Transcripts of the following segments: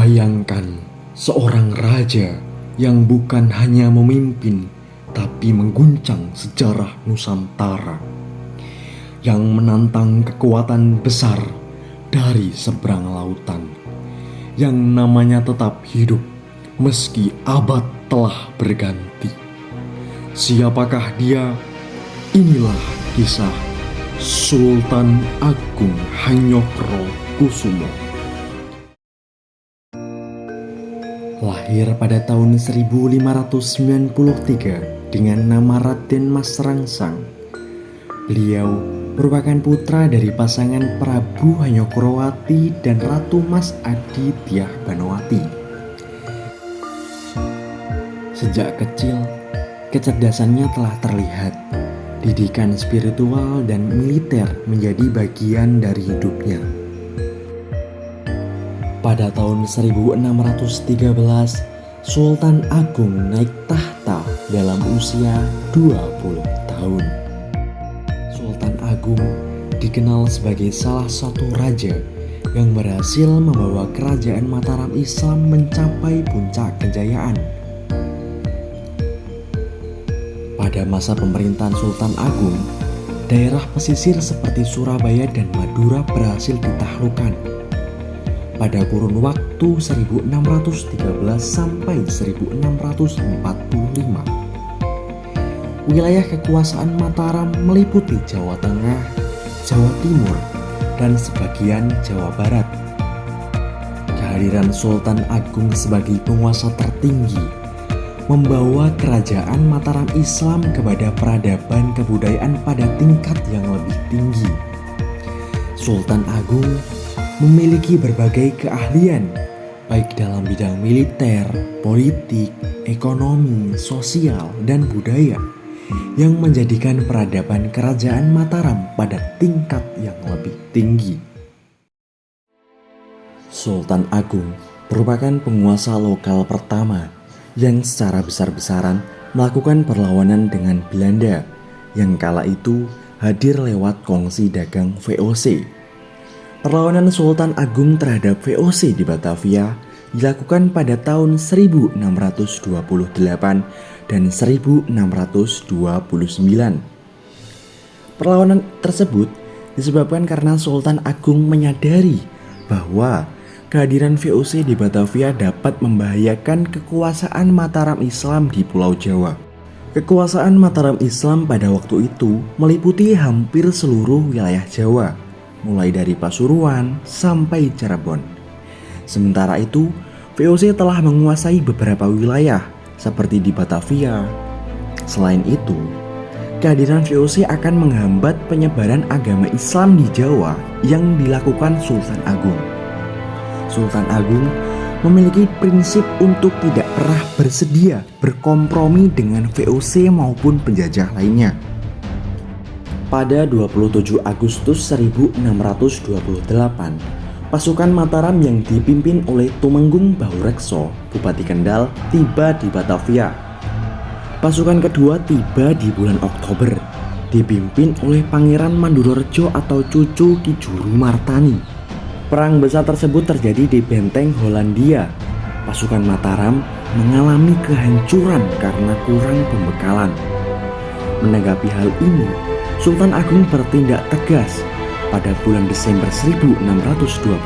Bayangkan seorang raja yang bukan hanya memimpin tapi mengguncang sejarah Nusantara, yang menantang kekuatan besar dari seberang lautan, yang namanya tetap hidup meski abad telah berganti. Siapakah dia? Inilah kisah Sultan Agung Hanyokrokusumo. Lahir pada tahun 1593 dengan nama Raden Mas Rangsang. Beliau merupakan putra dari pasangan Prabu Hanyokrowati dan Ratu Mas Aditya Banowati. Sejak kecil, kecerdasannya telah terlihat. Didikan spiritual dan militer menjadi bagian dari hidupnya. Pada tahun 1613, Sultan Agung naik tahta dalam usia 20 tahun. Sultan Agung dikenal sebagai salah satu raja yang berhasil membawa kerajaan Mataram Islam mencapai puncak kejayaan. Pada masa pemerintahan Sultan Agung, daerah pesisir seperti Surabaya dan Madura berhasil ditaklukkan. Pada kurun waktu 1613 sampai 1645. Wilayah kekuasaan Mataram meliputi Jawa Tengah, Jawa Timur, dan sebagian Jawa Barat. Kehadiran Sultan Agung sebagai penguasa tertinggi membawa kerajaan Mataram Islam kepada peradaban kebudayaan pada tingkat yang lebih tinggi. Sultan Agung memiliki berbagai keahlian, baik dalam bidang militer, politik, ekonomi, sosial, dan budaya, yang menjadikan peradaban kerajaan Mataram pada tingkat yang lebih tinggi. Sultan Agung merupakan penguasa lokal pertama yang secara besar-besaran melakukan perlawanan dengan Belanda, yang kala itu hadir lewat kongsi dagang VOC. Perlawanan Sultan Agung terhadap VOC di Batavia dilakukan pada tahun 1628 dan 1629. Perlawanan tersebut disebabkan karena Sultan Agung menyadari bahwa kehadiran VOC di Batavia dapat membahayakan kekuasaan Mataram Islam di Pulau Jawa. Kekuasaan Mataram Islam pada waktu itu meliputi hampir seluruh wilayah Jawa, mulai dari Pasuruan sampai Cirebon. Sementara itu, VOC telah menguasai beberapa wilayah seperti di Batavia. Selain itu, kehadiran VOC akan menghambat penyebaran agama Islam di Jawa yang dilakukan Sultan Agung. Sultan Agung memiliki prinsip untuk tidak pernah bersedia berkompromi dengan VOC maupun penjajah lainnya. Pada 27 Agustus 1628, pasukan Mataram yang dipimpin oleh Tumenggung Bahurekso, Bupati Kendal, tiba di Batavia. Pasukan kedua tiba di bulan Oktober, dipimpin oleh Pangeran Mandurorejo atau cucu Ki Juru Martani. Perang besar tersebut terjadi di Benteng Hollandia. Pasukan Mataram mengalami kehancuran karena kurang pembekalan. Menanggapi hal ini, Sultan Agung bertindak tegas. Pada bulan Desember 1628,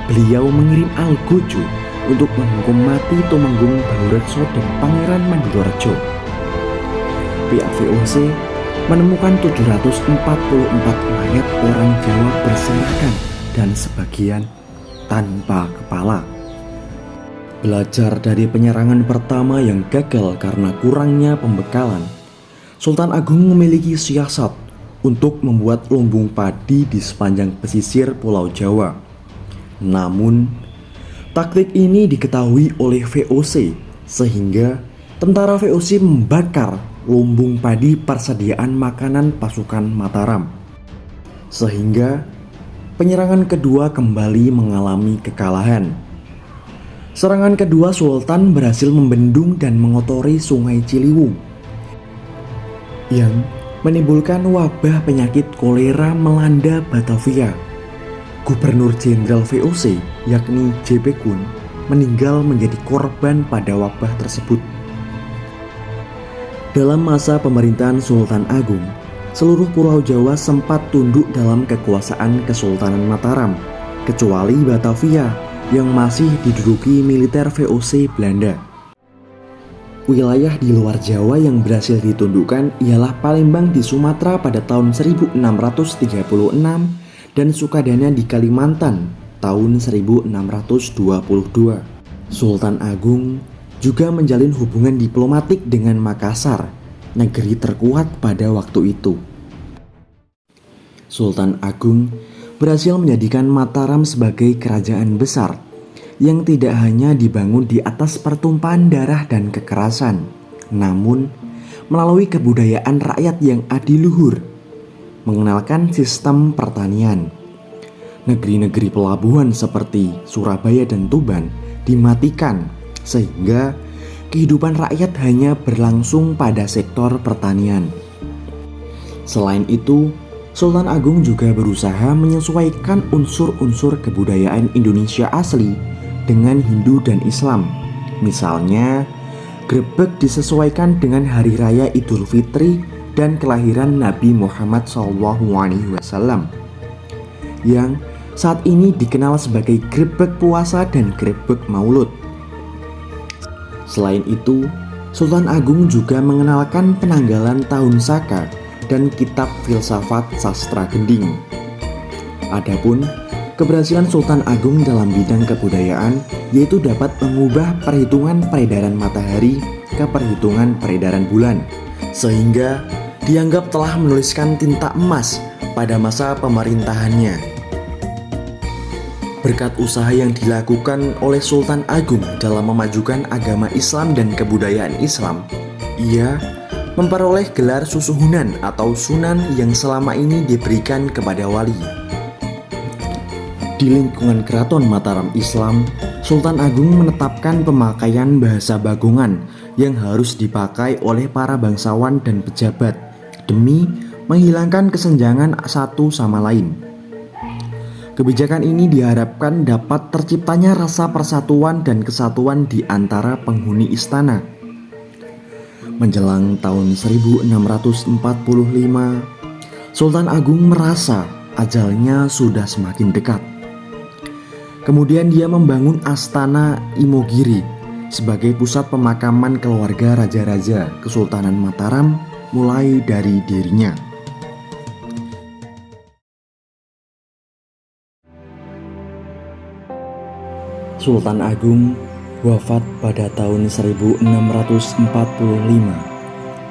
beliau mengirim algojo untuk menghukum mati Tumenggung Bahurekso dan Pangeran Mandurorejo. Pihak VOC menemukan 744 mayat orang Jawa berserakan dan sebagian tanpa kepala. Belajar dari penyerangan pertama yang gagal karena kurangnya pembekalan, Sultan Agung memiliki siasat untuk membuat lumbung padi di sepanjang pesisir Pulau Jawa. Namun, taktik ini diketahui oleh VOC sehingga tentara VOC membakar lumbung padi persediaan makanan pasukan Mataram. Sehingga penyerangan kedua kembali mengalami kekalahan. Serangan kedua Sultan berhasil membendung dan mengotori Sungai Ciliwung yang menimbulkan wabah penyakit kolera melanda Batavia. Gubernur Jenderal VOC yakni JP Kun, meninggal menjadi korban pada wabah tersebut. Dalam masa pemerintahan Sultan Agung, seluruh Pulau Jawa sempat tunduk dalam kekuasaan Kesultanan Mataram, kecuali Batavia yang masih diduduki militer VOC Belanda. Wilayah di luar Jawa yang berhasil ditundukkan ialah Palembang di Sumatera pada tahun 1636 dan Sukadana di Kalimantan tahun 1622. Sultan Agung juga menjalin hubungan diplomatik dengan Makassar, negeri terkuat pada waktu itu. Sultan Agung berhasil menjadikan Mataram sebagai kerajaan besar yang tidak hanya dibangun di atas pertumpahan darah dan kekerasan, namun melalui kebudayaan rakyat yang adiluhur, mengenalkan sistem pertanian. Negeri-negeri pelabuhan seperti Surabaya dan Tuban dimatikan, sehingga kehidupan rakyat hanya berlangsung pada sektor pertanian. Selain itu, Sultan Agung juga berusaha menyesuaikan unsur-unsur kebudayaan Indonesia asli dengan Hindu dan Islam. Misalnya, grebek disesuaikan dengan hari raya Idul Fitri dan kelahiran Nabi Muhammad SAW, yang saat ini dikenal sebagai grebek puasa dan grebek maulud. Selain itu, Sultan Agung juga mengenalkan penanggalan tahun Saka dan kitab filsafat sastra gending. Adapun keberhasilan Sultan Agung dalam bidang kebudayaan yaitu dapat mengubah perhitungan peredaran matahari ke perhitungan peredaran bulan, sehingga dianggap telah menuliskan tinta emas pada masa pemerintahannya. Berkat usaha yang dilakukan oleh Sultan Agung dalam memajukan agama Islam dan kebudayaan Islam, ia memperoleh gelar Susuhunan atau Sunan yang selama ini diberikan kepada wali. Di lingkungan Keraton Mataram Islam, Sultan Agung menetapkan pemakaian bahasa Bagongan yang harus dipakai oleh para bangsawan dan pejabat demi menghilangkan kesenjangan satu sama lain. Kebijakan ini diharapkan dapat terciptanya rasa persatuan dan kesatuan di antara penghuni istana. Menjelang tahun 1645, Sultan Agung merasa ajalnya sudah semakin dekat. Kemudian dia membangun Astana Imogiri sebagai pusat pemakaman keluarga raja-raja Kesultanan Mataram mulai dari dirinya. Sultan Agung wafat pada tahun 1645,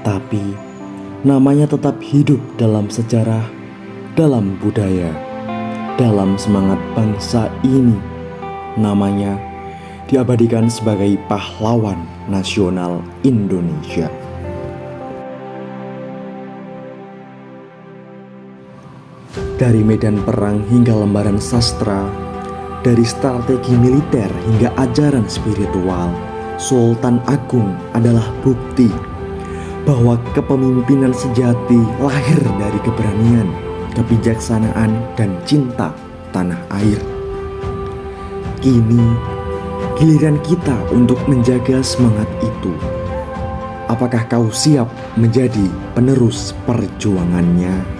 tapi namanya tetap hidup dalam sejarah, dalam budaya, dalam semangat bangsa ini. Namanya diabadikan sebagai pahlawan nasional Indonesia. Dari medan perang hingga lembaran sastra, dari strategi militer hingga ajaran spiritual, Sultan Agung adalah bukti bahwa kepemimpinan sejati lahir dari keberanian, kebijaksanaan, dan cinta tanah air. Kini giliran kita untuk menjaga semangat itu. Apakah kau siap menjadi penerus perjuangannya?